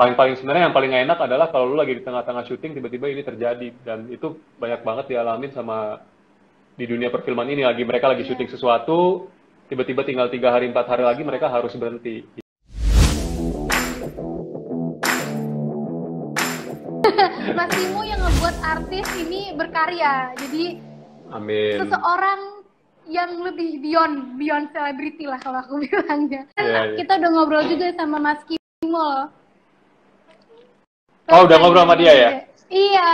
paling sebenarnya yang paling enak adalah kalau lu lagi di tengah-tengah syuting tiba-tiba ini terjadi, dan itu banyak banget dialamin sama di dunia perfilman ini, mereka lagi Iya. syuting sesuatu, tiba-tiba tinggal 3 hari 4 hari lagi mereka harus berhenti. Mas Timo yang ngebuat artis ini berkarya. Jadi Amin. seseorang yang lebih beyond selebriti lah kalau aku bilangnya. Iya. Kita udah ngobrol juga sama Mas Timo loh. Oh, udah ngobrol sama dia ya? Iya.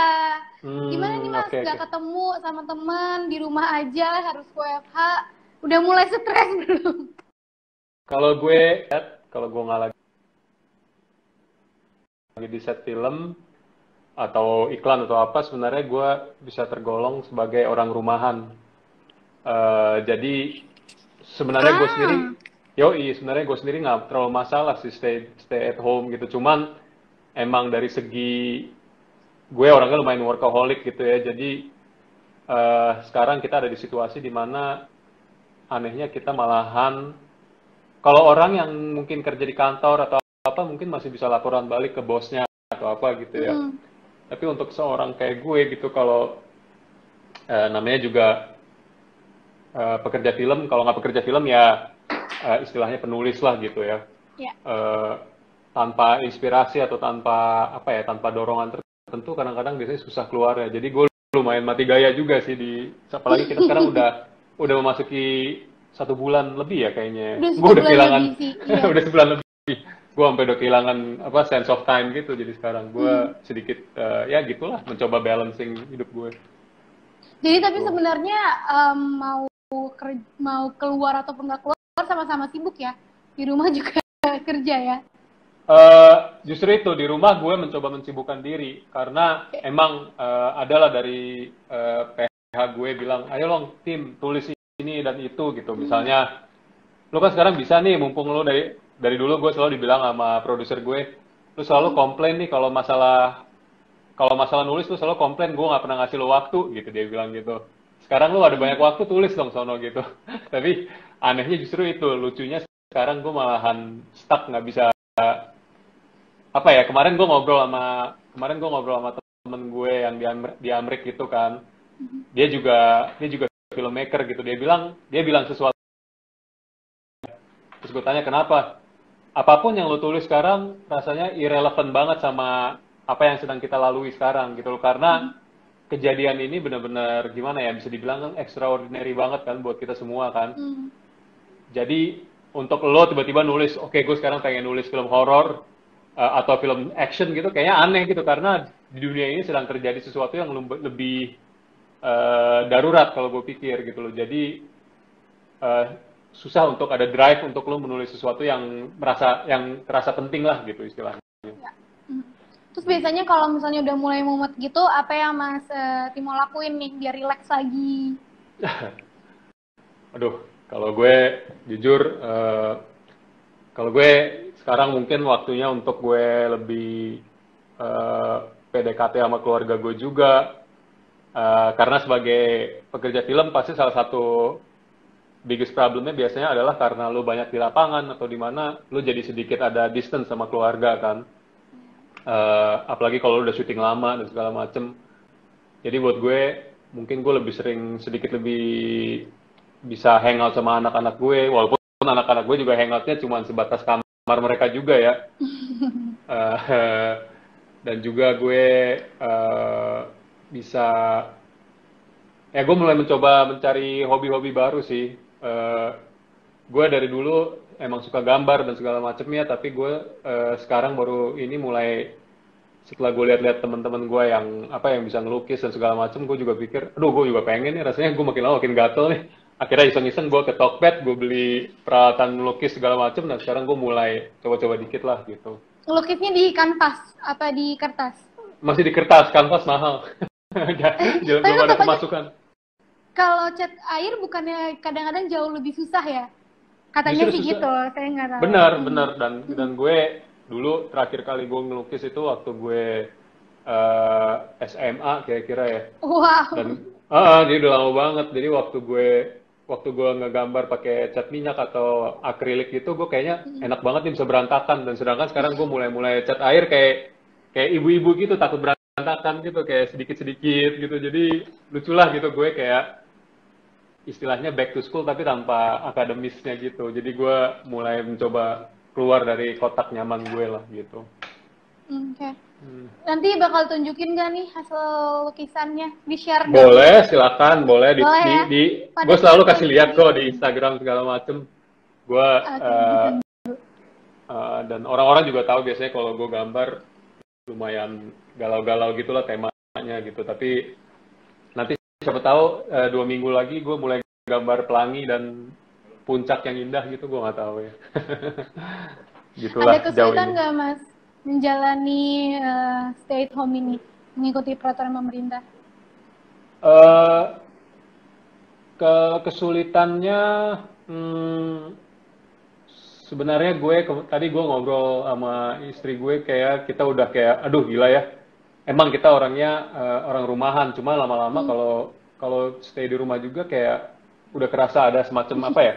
Gimana nih Mas, Oke. gak ketemu sama teman, di rumah aja, harus WFH. Udah mulai stres belum? Kalau gue nggak lagi di set film atau iklan atau apa, sebenarnya gue bisa tergolong sebagai orang rumahan. Jadi sebenarnya sebenarnya gue sendiri nggak terlalu masalah sih stay at home gitu. Cuman emang dari segi gue orangnya lumayan workaholic gitu ya. Jadi sekarang kita ada di situasi di mana anehnya kita malahan, kalau orang yang mungkin kerja di kantor atau apa mungkin masih bisa laporan balik ke bosnya atau apa gitu ya. Tapi untuk seorang kayak gue gitu, kalau namanya juga pekerja film, kalau nggak pekerja film ya istilahnya penulis lah gitu ya. Ya. Tanpa inspirasi atau tanpa dorongan tertentu kadang-kadang biasanya susah keluar ya. Jadi gue lumayan mati gaya juga sih apalagi kita sekarang udah memasuki 1 bulan lebih ya kayaknya. Gue udah kehilangan iya. udah sebulan lebih. Gue sampai udah kehilangan sense of time gitu. Jadi sekarang gue sedikit ya gitulah, mencoba balancing hidup gue. Jadi tapi sebenarnya mau keluar ataupun nggak keluar sama-sama sibuk ya. Di rumah juga kerja ya. Justru itu, di rumah gue mencoba mensibukkan diri karena emang adalah dari PH gue bilang, ayo long tim tulis ini dan itu gitu. Misalnya lu kan sekarang bisa nih, mumpung lu dari dulu gue selalu dibilang sama produser gue, lu selalu komplain nih kalau masalah nulis, lu selalu komplain gue nggak pernah ngasih lu waktu gitu, dia bilang gitu. Sekarang lu ada banyak waktu, tulis dong sono gitu. Tapi anehnya justru itu, lucunya sekarang gue malahan stuck, nggak bisa apa ya. Kemarin gue ngobrol sama temen gue yang di Amrik gitu kan. Dia juga filmmaker gitu. Dia bilang sesuatu. Terus gue tanya kenapa? Apapun yang lo tulis sekarang rasanya irrelevant banget sama apa yang sedang kita lalui sekarang gitu loh. Karena kejadian ini benar-benar gimana ya, bisa dibilang kan extraordinary banget kan buat kita semua kan. Jadi untuk lo tiba-tiba nulis, oke, gue sekarang pengen nulis film horor atau film action gitu, kayaknya aneh gitu karena di dunia ini sedang terjadi sesuatu yang lebih darurat kalau gue pikir gitu loh. Jadi susah untuk ada drive untuk lo menulis sesuatu yang terasa penting lah gitu istilahnya. Ya. Terus biasanya kalau misalnya udah mulai mumet gitu, apa yang Mas Timo lakuin nih biar relax lagi? Aduh, kalau gue jujur, kalau gue sekarang mungkin waktunya untuk gue lebih PDKT sama keluarga gue juga. Karena sebagai pekerja film pasti salah satu biggest problemnya biasanya adalah karena lu banyak di lapangan atau di mana lu jadi sedikit ada distance sama keluarga kan. Apalagi kalau lu udah syuting lama dan segala macem. Jadi buat gue mungkin gue sedikit lebih bisa hangout sama anak-anak gue, walaupun anak-anak gue juga hangoutnya cuma sebatas kamar mereka juga ya. Dan juga gue bisa ya, gue mulai mencoba mencari hobi-hobi baru sih. Gue dari dulu emang suka gambar dan segala macamnya, tapi gue sekarang baru ini mulai, setelah gue lihat-lihat teman-teman gue yang bisa ngelukis dan segala macam, gue juga pikir, aduh gue juga pengen nih, rasanya gue makin lama makin gatel nih. Akhirnya iseng-iseng gue ke Tokped, gue beli peralatan melukis segala macam, dan sekarang gue mulai coba-coba dikit lah gitu. Ngelukisnya di kanvas apa di kertas? Masih di kertas, kanvas mahal. Belum ada pemasukan. Kalau cat air bukannya kadang-kadang jauh lebih susah ya? Katanya sih gitu, saya nggak tahu. Benar. Dan gue dulu terakhir kali gue ngelukis itu waktu gue SMA kira-kira ya. Wow. Dan dia udah lama banget. Jadi waktu gue waktu gue ngegambar pakai cat minyak atau akrilik gitu, gue kayaknya enak banget nih bisa berantakan. Dan sedangkan sekarang gue mulai cat air kayak ibu-ibu gitu, takut berantakan gitu, kayak sedikit-sedikit gitu. Jadi lucu lah gitu, gue kayak istilahnya back to school tapi tanpa akademisnya gitu. Jadi gue mulai mencoba keluar dari kotak nyaman gue lah gitu. Oke. Nanti bakal tunjukin gak nih hasil lukisannya? Di-share dong. Boleh, silakan, boleh. Boleh ya? Gue selalu kasih lihat kok di Instagram segala macem. Gue dan orang-orang juga tahu biasanya kalau gue gambar lumayan galau-galau gitulah temanya gitu. Tapi nanti siapa tahu 2 minggu lagi gue mulai gambar pelangi dan puncak yang indah gitu, gue nggak tahu ya. Gitulah Ada jauh kesulitan ini. nggak Mas menjalani stay at home ini, mengikuti peraturan pemerintah? Kesulitannya sebenarnya tadi gue ngobrol sama istri gue, kayak kita udah kayak aduh gila ya. Emang kita orangnya orang rumahan, cuma lama-lama kalau stay di rumah juga kayak udah kerasa ada semacam apa ya?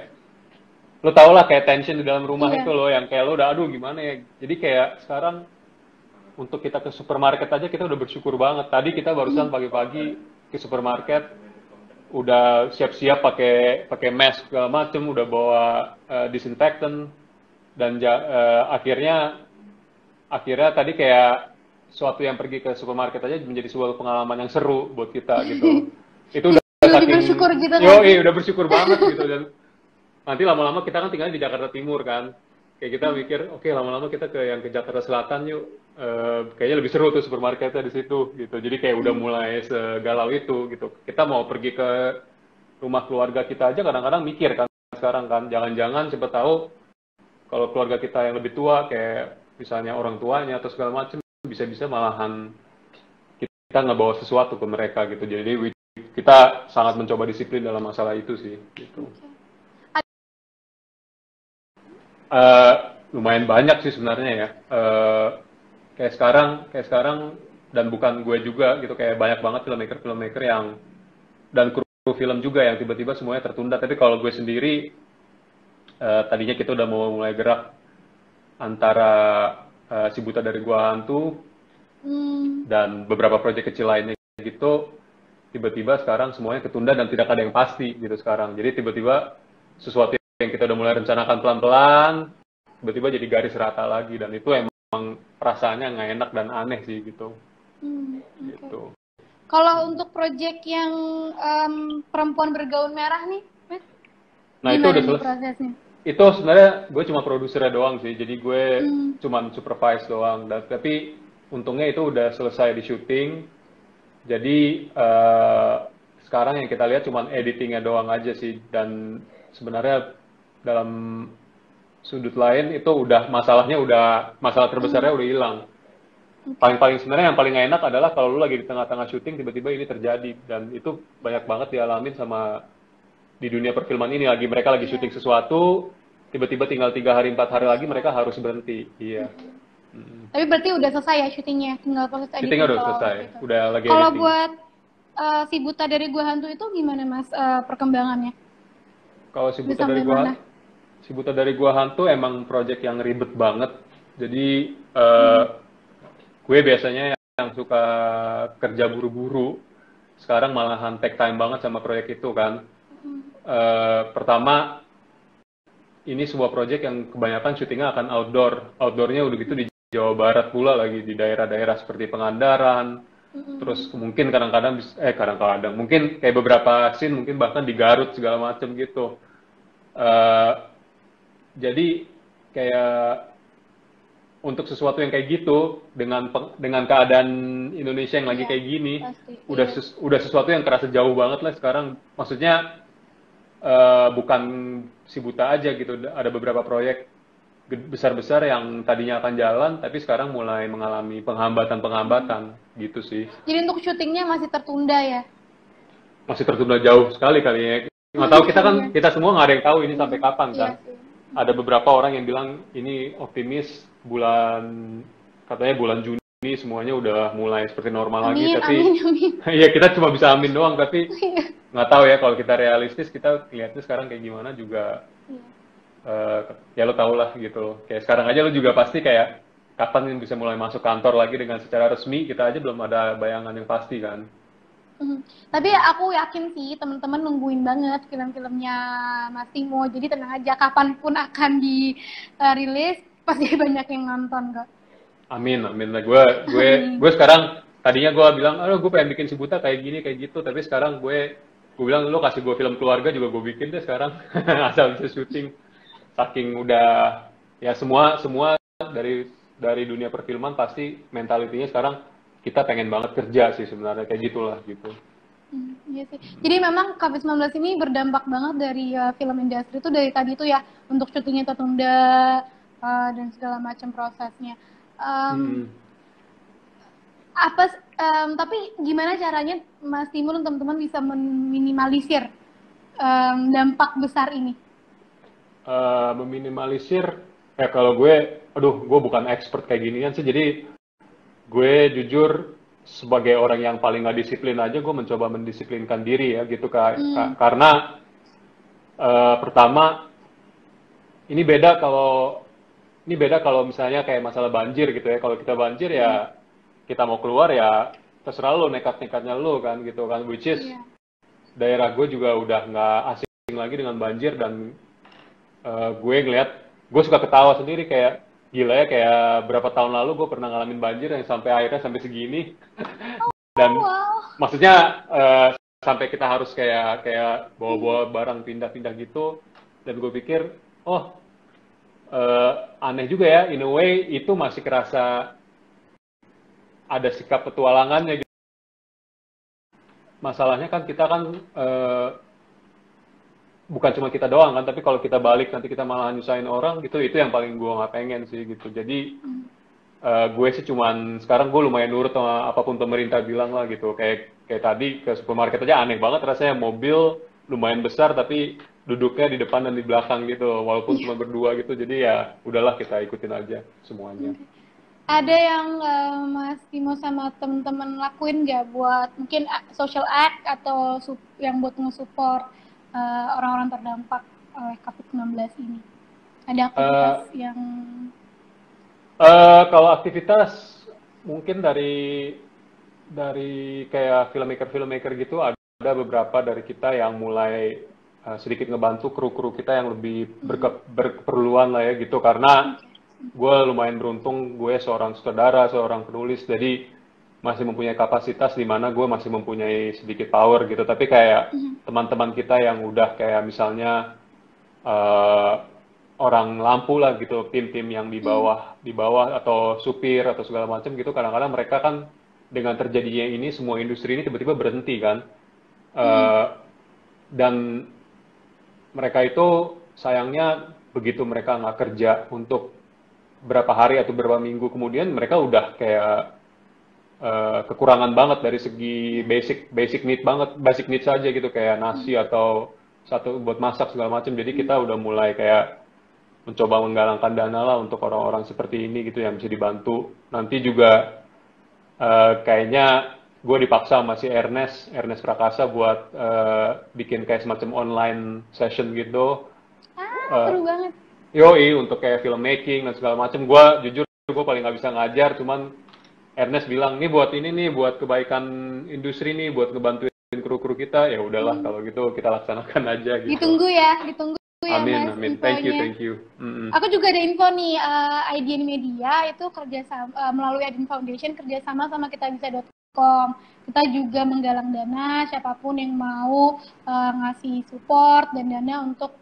Lo tau lah kayak tension di dalam rumah itu loh, yang kayak lo udah aduh gimana ya. Jadi kayak sekarang untuk kita ke supermarket aja kita udah bersyukur banget. Tadi kita barusan pagi-pagi ke supermarket, udah siap-siap pakai mask segala macem, udah bawa disinfektan, dan akhirnya tadi kayak suatu yang pergi ke supermarket aja menjadi sebuah pengalaman yang seru buat kita gitu. Itu udah saking bersyukur gitu kan? udah bersyukur banget gitu. Dan nanti lama-lama kita kan tinggal di Jakarta Timur kan, kayak kita mikir oke, lama-lama kita ke Jakarta Selatan yuk. Kayaknya lebih seru tuh supermarketnya di situ gitu. Jadi kayak udah mulai segalau itu gitu. Kita mau pergi ke rumah keluarga kita aja kadang-kadang mikir kan sekarang kan, jangan-jangan siapa tahu kalau keluarga kita yang lebih tua kayak misalnya orang tuanya atau segala macam, bisa-bisa malahan kita ngebawa sesuatu ke mereka gitu. Jadi kita sangat mencoba disiplin dalam masalah itu sih gitu. Lumayan banyak sih sebenarnya ya. Kayak sekarang dan bukan gue juga gitu, kayak banyak banget filmmaker yang dan kru film juga yang tiba-tiba semuanya tertunda. Tapi kalau gue sendiri tadinya kita udah mau mulai gerak antara Si Buta Dari Gua Hantu dan beberapa proyek kecil lainnya gitu, tiba-tiba sekarang semuanya ketunda dan tidak ada yang pasti gitu sekarang. Jadi tiba-tiba sesuatu yang kita udah mulai rencanakan pelan-pelan tiba-tiba jadi garis rata lagi, dan itu emang perasaannya nggak enak dan aneh sih gitu. Gitu. Kalau untuk proyek yang perempuan bergaun merah nih, Mas, nah itu udah selesai prosesnya. Itu sebenarnya gue cuma produsernya doang sih, jadi gue cuma supervise doang. Tapi untungnya itu udah selesai di syuting, jadi sekarang yang kita lihat cuma editingnya doang aja sih. Dan sebenarnya dalam sudut lain itu masalah terbesarnya udah hilang. Paling sebenarnya yang paling gak enak adalah kalau lu lagi di tengah-tengah syuting tiba-tiba ini terjadi, dan itu banyak banget dialamin sama di dunia perfilman ini. Mereka lagi syuting sesuatu, tiba-tiba tinggal 3 hari 4 hari lagi mereka harus berhenti. Iya. Tapi berarti udah selesai ya syutingnya, tinggal proses editing. Syutingnya udah selesai, udah lagi editing. Kalau buat Si Buta Dari Gua Hantu itu gimana Mas perkembangannya? Kalau Si Buta Dari Gua Hantu emang project yang ribet banget. Jadi gue biasanya yang suka kerja buru-buru, sekarang malahan take time banget sama proyek itu kan. Pertama, ini sebuah proyek yang kebanyakan syutingnya akan outdoornya udah gitu di Jawa Barat pula lagi, di daerah-daerah seperti Pangandaran, terus mungkin kadang-kadang mungkin kayak beberapa scene mungkin bahkan di Garut segala macem gitu. Jadi kayak untuk sesuatu yang kayak gitu dengan keadaan Indonesia yang lagi kayak gini, udah sesuatu yang kerasa jauh banget lah sekarang. Maksudnya bukan Si Buta aja gitu, ada beberapa proyek besar-besar yang tadinya akan jalan tapi sekarang mulai mengalami penghambatan gitu sih. Jadi untuk syutingnya masih tertunda ya? Masih tertunda jauh sekali kali ya. Nggak tahu, kita semua nggak ada yang tahu ini sampai kapan kan. Ada beberapa orang yang bilang ini optimis katanya bulan Juni semuanya udah mulai seperti normal lagi, tapi ya kita cuma bisa amin doang. Tapi nggak tahu ya kalau kita realistis kita lihatnya sekarang kayak gimana juga ya lo tau lah gitu loh. Kayak sekarang aja lo juga pasti kayak kapan bisa mulai masuk kantor lagi dengan secara resmi, kita aja belum ada bayangan yang pasti kan. Tapi aku yakin sih teman-teman nungguin banget film-filmnya Mas Timo. Jadi tenang aja, kapanpun akan dirilis pasti banyak yang nonton kok. Amin, amin lah. Gue sekarang tadinya gue bilang, aduh gue pengen bikin si Buta kayak gini kayak gitu. Tapi sekarang gue bilang lo kasih gue film keluarga juga gue bikin deh sekarang. Asal bisa syuting. Saking udah ya semua dari dunia perfilman pasti mentalitinya sekarang kita pengen banget kerja sih sebenarnya kayak gitulah gitu. Iya sih. Jadi memang COVID-19 ini berdampak banget dari film industri itu dari tadi itu ya untuk syutingnya tertunda dan segala macam prosesnya. Tapi gimana caranya Mas Timur dan teman-teman bisa meminimalisir dampak besar ini? Meminimalisir ya kalau gue bukan expert kayak ginian sih, jadi gue jujur sebagai orang yang paling nggak disiplin aja gue mencoba mendisiplinkan diri ya gitu karena pertama ini beda kalau misalnya kayak masalah banjir gitu ya. Kalau kita banjir ya kita mau keluar ya terserah lo, nekat-nekatnya lo kan gitu kan, which is daerah gue juga udah nggak asing lagi dengan banjir. Dan gue suka ketawa sendiri kayak gila ya, kayak berapa tahun lalu gue pernah ngalamin banjir yang sampai akhirnya sampai segini. Dan maksudnya sampai kita harus kayak bawa-bawa barang pindah-pindah gitu. Dan gue pikir aneh juga ya, in a way itu masih kerasa ada sikap petualangannya gitu. Masalahnya kan kita kan bukan cuma kita doang kan, tapi kalau kita balik nanti kita malah nyusahin orang gitu, itu yang paling gue nggak pengen sih gitu. Jadi gue sih cuman sekarang gue lumayan nurut sama apapun pemerintah bilang lah gitu. Kayak tadi ke supermarket aja aneh banget rasanya, mobil lumayan besar tapi duduknya di depan dan di belakang gitu, walaupun cuma berdua gitu. Jadi ya udahlah kita ikutin aja semuanya. Ada yang Mas Timo sama teman-teman lakuin nggak buat mungkin social act atau yang buat nge-support orang-orang terdampak oleh COVID-19 ini? Ada aktivitas yang kalau aktivitas mungkin dari kayak filmmaker gitu, ada beberapa dari kita yang mulai sedikit ngebantu kru-kru kita yang lebih berkeperluan lah ya gitu, karena gue lumayan beruntung, gue seorang sutradara, seorang penulis, jadi masih mempunyai kapasitas di mana gue masih mempunyai sedikit power gitu. Tapi kayak teman-teman kita yang udah kayak misalnya orang lampu lah gitu, tim-tim yang di bawah atau supir atau segala macam gitu, kadang-kadang mereka kan dengan terjadinya ini semua industri ini tiba-tiba berhenti kan. Dan mereka itu sayangnya begitu mereka nggak kerja untuk berapa hari atau berapa minggu kemudian, mereka udah kayak kekurangan banget dari segi basic need saja gitu, kayak nasi atau satu buat masak segala macam. Jadi kita udah mulai kayak mencoba menggalangkan dana lah untuk orang-orang seperti ini gitu yang bisa dibantu. Nanti juga kayaknya gue dipaksa sama si Ernest Prakasa buat bikin kayak semacam online session gitu. Seru banget. Yoi, untuk kayak filmmaking dan segala macam. Jujur gue paling nggak bisa ngajar, cuman Ernest bilang nih buat kebaikan industri nih, buat ngebantuin kru-kru kita. Ya udahlah kalau gitu kita laksanakan aja gitu. Ditunggu ya amin, Mas. Amin. Infonya. Thank you. Aku juga ada info nih, IDN Media itu kerjasama melalui IDN Foundation kerjasama sama kitabisa.com. Kita juga menggalang dana siapapun yang mau ngasih support dan dana untuk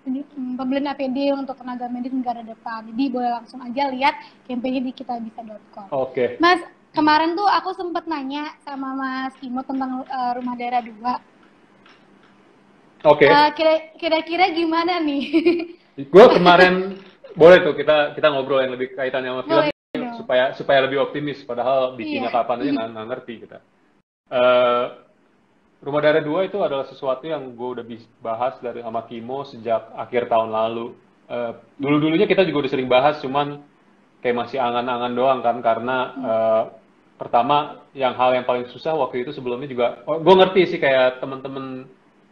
pembelian APD untuk tenaga medis negara depan. Jadi boleh langsung aja lihat kampanye di kitabisa.com. Oke. Mas, kemarin tuh aku sempat nanya sama Mas Timo tentang Rumah Darah 2. Oke. Kira-kira gimana nih? Gue kemarin boleh tuh kita ngobrol yang lebih kaitannya sama film supaya lebih optimis, padahal bikinnya kapan aja nggak ngerti kita. Rumah Darah 2 itu adalah sesuatu yang gue udah bahas dari sama Kimo sejak akhir tahun lalu. Dulunya kita juga udah sering bahas, cuman kayak masih angan-angan doang kan, karena pertama hal yang paling susah waktu itu sebelumnya juga gue ngerti sih kayak teman-teman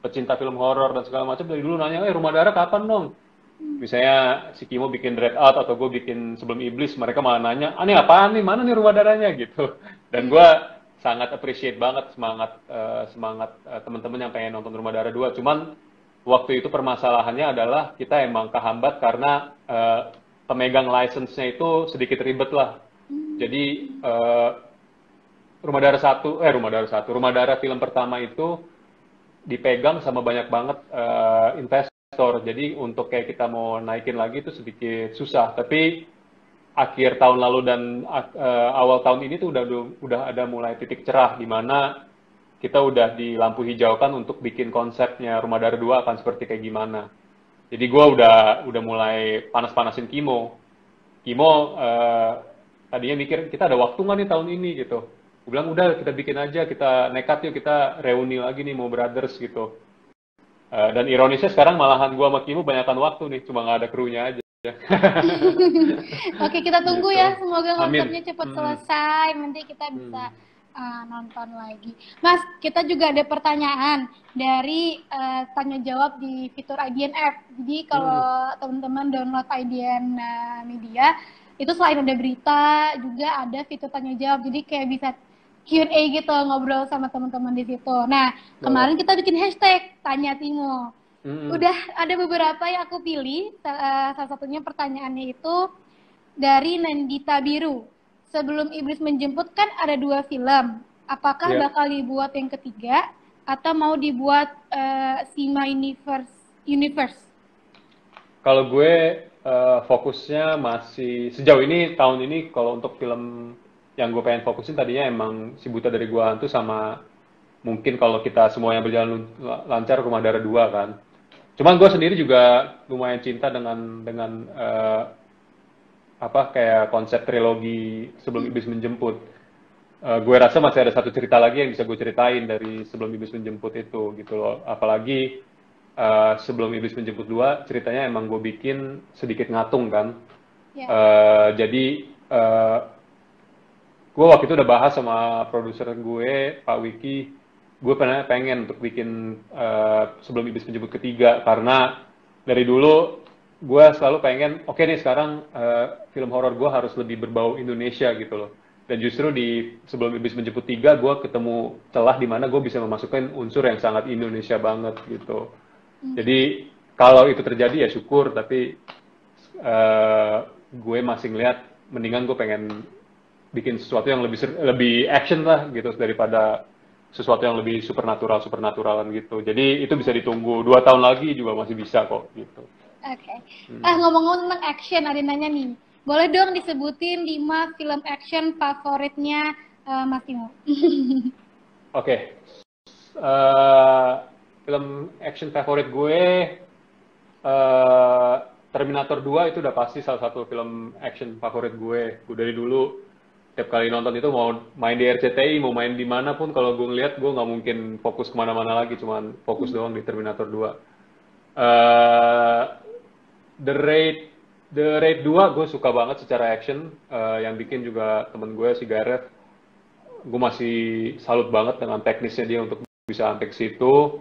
pecinta film horor dan segala macam dari dulu nanya, Rumah Darah kapan dong? Misalnya si Kimo bikin Dread Out atau gue bikin Sebelum Iblis, mereka malah nanya, ini apaan nih, mana nih Rumah Darahnya gitu. Dan gue sangat appreciate banget semangat teman-teman yang pengen nonton Rumah Darah 2. Cuman waktu itu permasalahannya adalah kita emang kehambat karena pemegang license-nya itu sedikit ribet lah. Jadi Rumah Darah film pertama itu dipegang sama banyak banget investor. Jadi untuk kayak kita mau naikin lagi itu sedikit susah. Tapi akhir tahun lalu dan awal tahun ini tuh udah ada mulai titik cerah di mana kita udah di lampu hijaukan untuk bikin konsepnya Rumah Darah 2 akan seperti kayak gimana. Jadi gue udah mulai panas-panasin Kimo. Tadinya mikir kita ada waktu nggak nih tahun ini gitu. Gue bilang udah kita bikin aja, kita nekat yuk kita reuni lagi nih mau brothers gitu. Dan ironisnya sekarang malahan gue sama Kimo banyakkan waktu nih, cuma nggak ada krunya aja. Oke, kita tunggu gitu. ya, semoga Amin. konsepnya cepat selesai, nanti kita bisa nonton lagi. Mas, kita juga ada pertanyaan dari tanya jawab di fitur IDN app. Jadi kalau teman-teman download IDN Media, itu selain ada berita, juga ada fitur tanya jawab. Jadi kayak bisa Q&A gitu, ngobrol sama teman-teman di situ. Nah, kemarin kita bikin hashtag Tanya Timo. Udah ada beberapa yang aku pilih, salah satunya pertanyaannya itu dari Nandita Biru. Sebelum Iblis Menjemput kan ada 2 film. Apakah bakal dibuat yang ketiga atau mau dibuat Sima Universe? Kalau gue fokusnya masih sejauh ini tahun ini kalau untuk film yang gue pengen fokusin tadinya emang Si Buta dari Gua Hantu sama mungkin kalau kita semua yang berjalan lancar Rumah Darah 2 kan. Cuman gue sendiri juga lumayan cinta dengan kayak konsep trilogi Sebelum Iblis Menjemput. Gue rasa masih ada satu cerita lagi yang bisa gue ceritain dari Sebelum Iblis Menjemput itu gitu loh. Apalagi Sebelum Iblis Menjemput 2 ceritanya emang gue bikin sedikit ngatung kan. Jadi gue waktu itu udah bahas sama produser gue, Pak Wiki, gue pengen untuk bikin Sebelum Iblis Menjemput ketiga, karena dari dulu gue selalu pengen, oke nih sekarang film horor gue harus lebih berbau Indonesia gitu loh. Dan justru di Sebelum Iblis Menjemput 3, gue ketemu celah di mana gue bisa memasukkan unsur yang sangat Indonesia banget gitu. Jadi kalau itu terjadi ya syukur, tapi gue masih ngeliat mendingan gue pengen bikin sesuatu yang lebih action lah gitu daripada sesuatu yang lebih supernaturalan gitu. Jadi itu bisa ditunggu 2 tahun lagi juga masih bisa kok gitu. Oke. Ngomong-ngomong tentang action, ada nanya nih. Boleh dong disebutin 5 film action favoritnya Mas Timo? Oke. Film action favorit gue Terminator 2 itu udah pasti salah satu film action favorit gue. Gue dari dulu tiap kali nonton itu mau main di RCTI, mau main di mana pun, kalau gue ngeliat gue nggak mungkin fokus kemana-mana lagi, cuman fokus doang di Terminator 2. The Raid 2 gue suka banget secara action, yang bikin juga temen gue si Gareth. Gue masih salut banget dengan teknisnya dia untuk bisa sampai ke situ.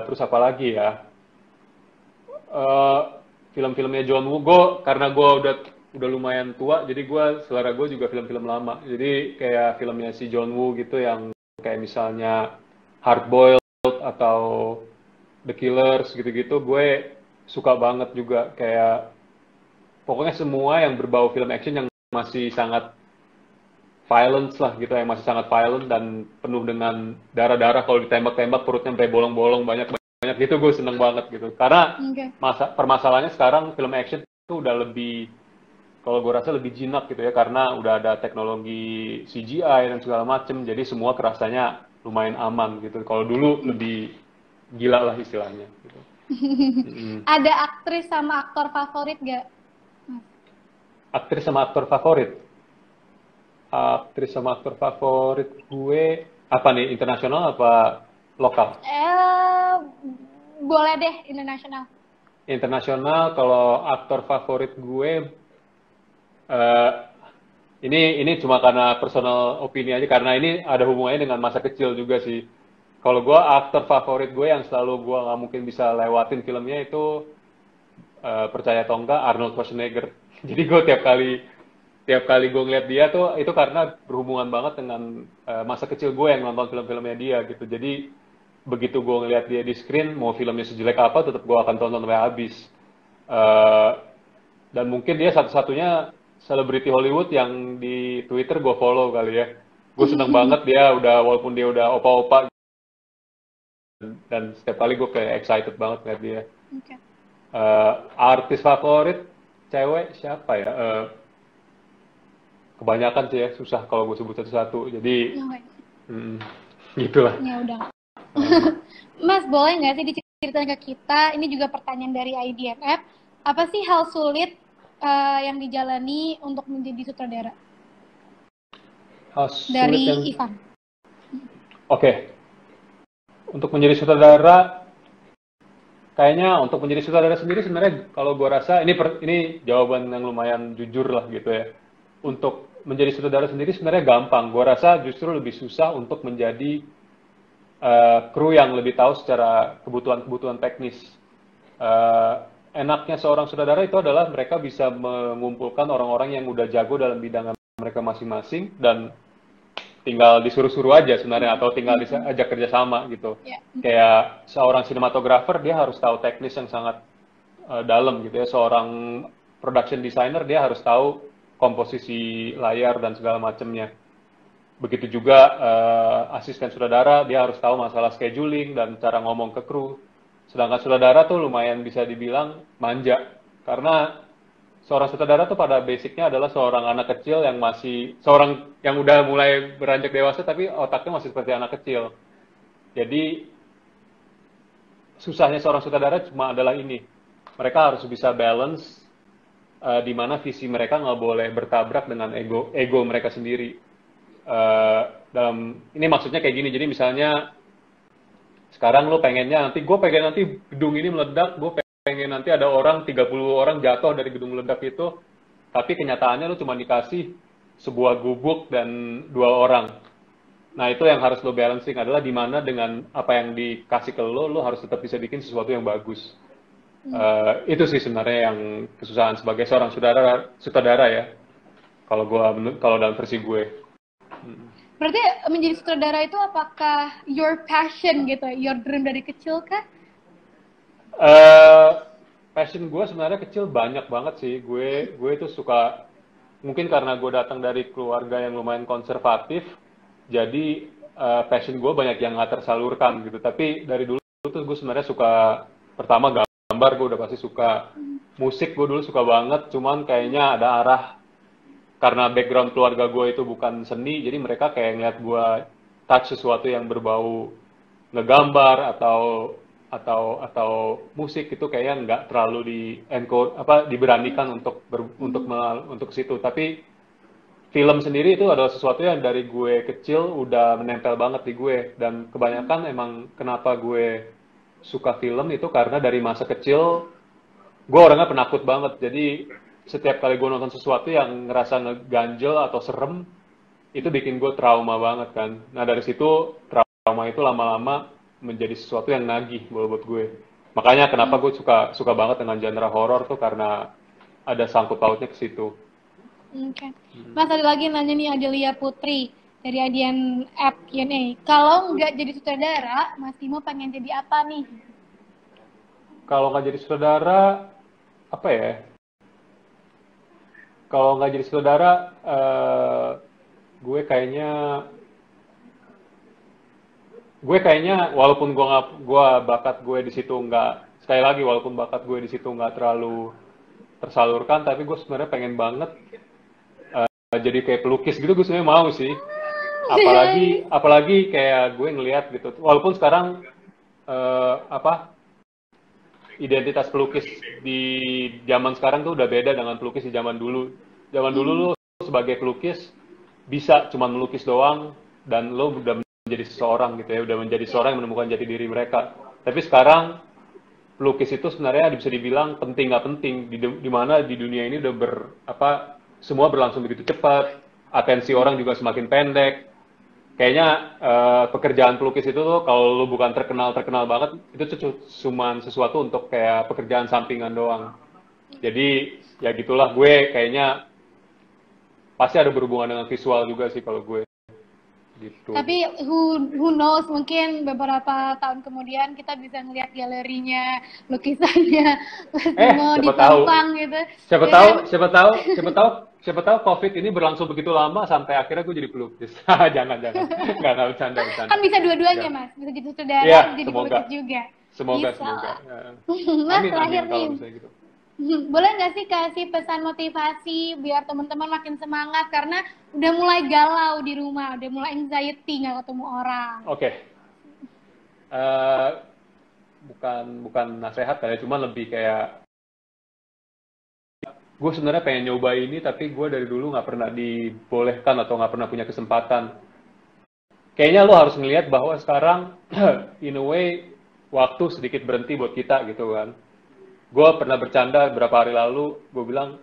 Terus apa lagi ya? Film-filmnya John Woo, karena gue udah lumayan tua, jadi selera gue juga film-film lama. Jadi kayak filmnya si John Woo gitu yang kayak misalnya Hard Boiled atau The Killers gitu-gitu, gue suka banget juga. Kayak pokoknya semua yang berbau film action yang masih sangat violence lah gitu, yang masih sangat violent dan penuh dengan darah-darah, kalau ditembak-tembak perutnya sampai bolong-bolong banyak gitu, gue seneng banget gitu. Karena permasalahannya sekarang film action itu udah lebih, kalau gue rasa lebih jinak gitu ya, karena udah ada teknologi CGI dan segala macem, jadi semua kerasanya lumayan aman gitu. Kalau dulu lebih gila lah istilahnya gitu. Ada aktris sama aktor favorit gak? Aktris sama aktor favorit? Aktris sama aktor favorit gue, apa nih, internasional apa lokal? Boleh deh, internasional. Internasional, kalau aktor favorit gue, ini cuma karena personal opini aja, karena ini ada hubungannya dengan masa kecil juga sih. kalau gue aktor favorit gue yang selalu gue nggak mungkin bisa lewatin filmnya itu percaya atau enggak Arnold Schwarzenegger. Jadi gue tiap kali gue ngeliat dia tuh itu karena berhubungan banget dengan masa kecil gue yang nonton film-filmnya dia gitu. Jadi begitu gue ngeliat dia di screen, mau filmnya sejelek apa, tetap gue akan tonton sampai habis. Eh, dan mungkin dia satu-satunya selebriti Hollywood yang di Twitter gue follow kali ya. Gue seneng banget dia udah walaupun dia udah opa-opa dan setiap kali gue kayak excited banget ngeliat dia. Oke. Artis favorit cewek siapa ya? Kebanyakan sih ya, susah kalau gue sebut satu-satu. Jadi, Oke. gitulah. Ya udah. Mas, boleh nggak sih diceritain ke kita? Ini juga pertanyaan dari IDNF. Apa sih hal sulit yang dijalani untuk menjadi sutradara? Hal sulit Dari yang... Ivan. Oke. Untuk menjadi sutradara, kayaknya untuk menjadi sutradara sendiri sebenarnya kalau gue rasa ini jawaban yang lumayan jujur lah gitu ya. Untuk menjadi sutradara sendiri sebenarnya gampang. Gue rasa justru lebih susah untuk menjadi kru yang lebih tahu secara kebutuhan teknis. Enaknya seorang sutradara itu adalah mereka bisa mengumpulkan orang-orang yang udah jago dalam bidang mereka masing-masing dan tinggal disuruh-suruh aja sebenarnya atau tinggal diajak kerjasama gitu. Ya. Kayak seorang sinematografer dia harus tahu teknis yang sangat dalam gitu ya. Seorang production designer dia harus tahu komposisi layar dan segala macamnya. Begitu juga asisten sutradara dia harus tahu masalah scheduling dan cara ngomong ke kru. Sedangkan sutradara tuh lumayan bisa dibilang manja karena seorang sutradara tuh pada basicnya adalah seorang anak kecil yang seorang yang udah mulai beranjak dewasa tapi otaknya masih seperti anak kecil. Jadi susahnya seorang sutradara cuma adalah ini. Mereka harus bisa balance di mana visi mereka nggak boleh bertabrak dengan ego mereka sendiri. Ini maksudnya kayak gini. Jadi misalnya sekarang lo pengennya gue pengen nanti gedung ini meledak, gue pengen nanti ada 30 orang jatuh dari gedung meledak itu, tapi kenyataannya lo cuma dikasih sebuah gubuk dan 2 orang. Nah itu yang harus lo balancing adalah di mana dengan apa yang dikasih ke lo harus tetap bisa bikin sesuatu yang bagus. Itu sih sebenarnya yang kesusahan sebagai seorang sutradara ya. Kalau dalam versi gue. Berarti menjadi sutradara itu apakah your passion gitu, your dream dari kecil kah? Passion gue sebenarnya kecil banyak banget sih. Gue itu suka, mungkin karena gue datang dari keluarga yang lumayan konservatif, jadi passion gue banyak yang nggak tersalurkan gitu. Tapi dari dulu tuh gue sebenarnya suka, pertama gambar gue udah pasti suka, musik gue dulu suka banget, cuman kayaknya ada arah karena background keluarga gue itu bukan seni, jadi mereka kayak ngeliat gue touch sesuatu yang berbau ngegambar atau musik itu kayaknya nggak terlalu diberanikan untuk situ. Tapi film sendiri itu adalah sesuatu yang dari gue kecil udah menempel banget di gue, dan kebanyakan emang kenapa gue suka film itu karena dari masa kecil gue orangnya penakut banget. Jadi setiap kali gue nonton sesuatu yang ngerasa ngeganjel atau serem, itu bikin gue trauma banget kan. Nah dari situ, trauma itu lama-lama menjadi sesuatu yang nagih buat gue. Makanya kenapa gue suka banget dengan genre horor tuh karena ada sangkut pautnya ke situ. Oke. Mas, ada lagi nanya nih, Adelia Putri dari Adian App Q&A. Kalau nggak jadi sutradara, Mas Timo pengen jadi apa nih? Kalau nggak jadi sutradara, apa ya? Kalau nggak jadi sutradara, gue kayaknya walaupun bakat gue di situ nggak, sekali lagi walaupun bakat gue di situ nggak terlalu tersalurkan, tapi gue sebenarnya pengen banget jadi kayak pelukis gitu. Gue sebenarnya mau sih, apalagi kayak gue ngelihat gitu, walaupun sekarang identitas pelukis di zaman sekarang tuh udah beda dengan pelukis di zaman dulu. Zaman dulu lu sebagai pelukis bisa cuma melukis doang dan lo udah menjadi seseorang gitu ya, udah menjadi seorang yang menemukan jati diri mereka. Tapi sekarang pelukis itu sebenarnya bisa dibilang penting nggak penting, di mana di dunia ini udah semua berlangsung begitu cepat, atensi orang juga semakin pendek. kayaknya pekerjaan pelukis itu tuh kalau lu bukan terkenal banget, itu tuh cuma sesuatu untuk kayak pekerjaan sampingan doang. Jadi ya gitulah, gue kayaknya pasti ada berhubungan dengan visual juga sih kalau gue gitu. Tapi who knows, mungkin beberapa tahun kemudian kita bisa ngelihat galerinya, lukisannya Massimo Siapa tahu, ditampang gitu. siapa Ya tahu, kan? siapa tahu COVID ini berlangsung begitu lama sampai akhirnya gue jadi pelukis. Jangan, nggak bercanda. Kan bisa dua-duanya, Ya. Mas. Bisa jadi sutradara, Iya, bisa jadi semoga. pelukis juga. Semoga. Bisa. Mas, Amin terakhir nih. kalau misalnya gitu. Boleh nggak sih kasih pesan motivasi biar teman-teman makin semangat karena udah mulai galau di rumah, udah mulai anxiety nggak ketemu orang. Oke. Eh, bukan nasihat kali, cuma lebih kayak gue sebenarnya pengen nyoba ini, tapi gue dari dulu nggak pernah dibolehkan atau nggak pernah punya kesempatan. Kayaknya lo harus ngelihat bahwa sekarang in a way waktu sedikit berhenti buat kita gitu kan. Gue pernah bercanda beberapa hari lalu, gue bilang,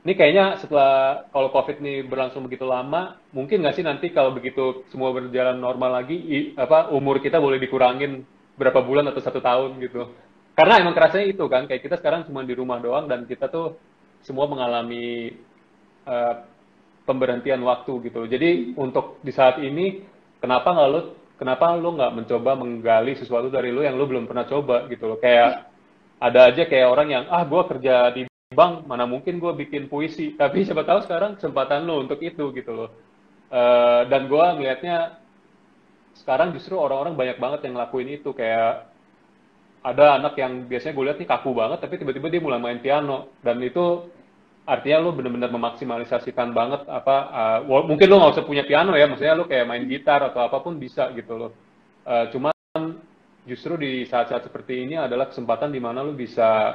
ini kayaknya setelah kalau COVID ini berlangsung begitu lama, mungkin nggak sih nanti kalau begitu semua berjalan normal lagi, umur kita boleh dikurangin berapa bulan atau 1 tahun gitu. Karena emang kerasanya itu kan, kayak kita sekarang cuma di rumah doang dan kita tuh semua mengalami eh, pemberhentian waktu gitu. Jadi untuk di saat ini, kenapa lo nggak mencoba menggali sesuatu dari lo yang lo belum pernah coba gitu loh. Kayak ada aja kayak orang yang gue kerja di bank, mana mungkin gue bikin puisi, tapi siapa tahu sekarang kesempatan lo untuk itu gitu loh. Dan gue ngelihatnya sekarang justru orang-orang banyak banget yang ngelakuin itu. Kayak ada anak yang biasanya gue lihat nih kaku banget, tapi tiba-tiba dia mulai main piano, dan itu artinya lo bener-bener memaksimalisasikan banget mungkin lo nggak usah punya piano ya, maksudnya lo kayak main gitar atau apapun bisa gitu loh. Cuman justru di saat-saat seperti ini adalah kesempatan di mana lo bisa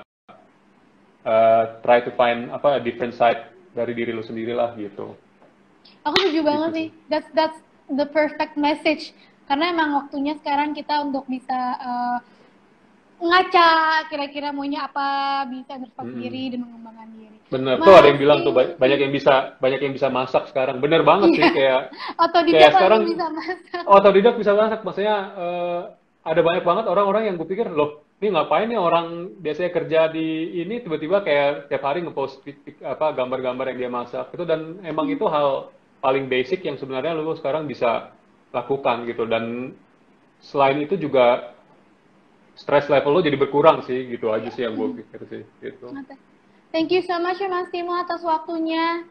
try to find a different side dari diri lo sendiri lah gitu. Aku setuju banget Gitu sih. That's the perfect message. Karena emang waktunya sekarang kita untuk bisa ngaca kira-kira maunya apa, bisa introspeksi diri dan mengembangkan diri. Bener, tuh ada yang bilang tuh banyak yang bisa masak sekarang. Bener banget sih, kayak Otodidak sekarang bisa masak. otodidak bisa masak. Maksudnya ada banyak banget orang-orang yang gue pikir, loh ini ngapain nih orang biasanya kerja di ini tiba-tiba kayak tiap hari ngepost gambar-gambar yang dia masak itu, dan emang itu hal paling basic yang sebenarnya lo sekarang bisa lakukan gitu. Dan selain itu juga stress level lo jadi berkurang sih, gitu aja sih yang gue pikir sih gitu. Thank you so much ya Mas Timo atas waktunya.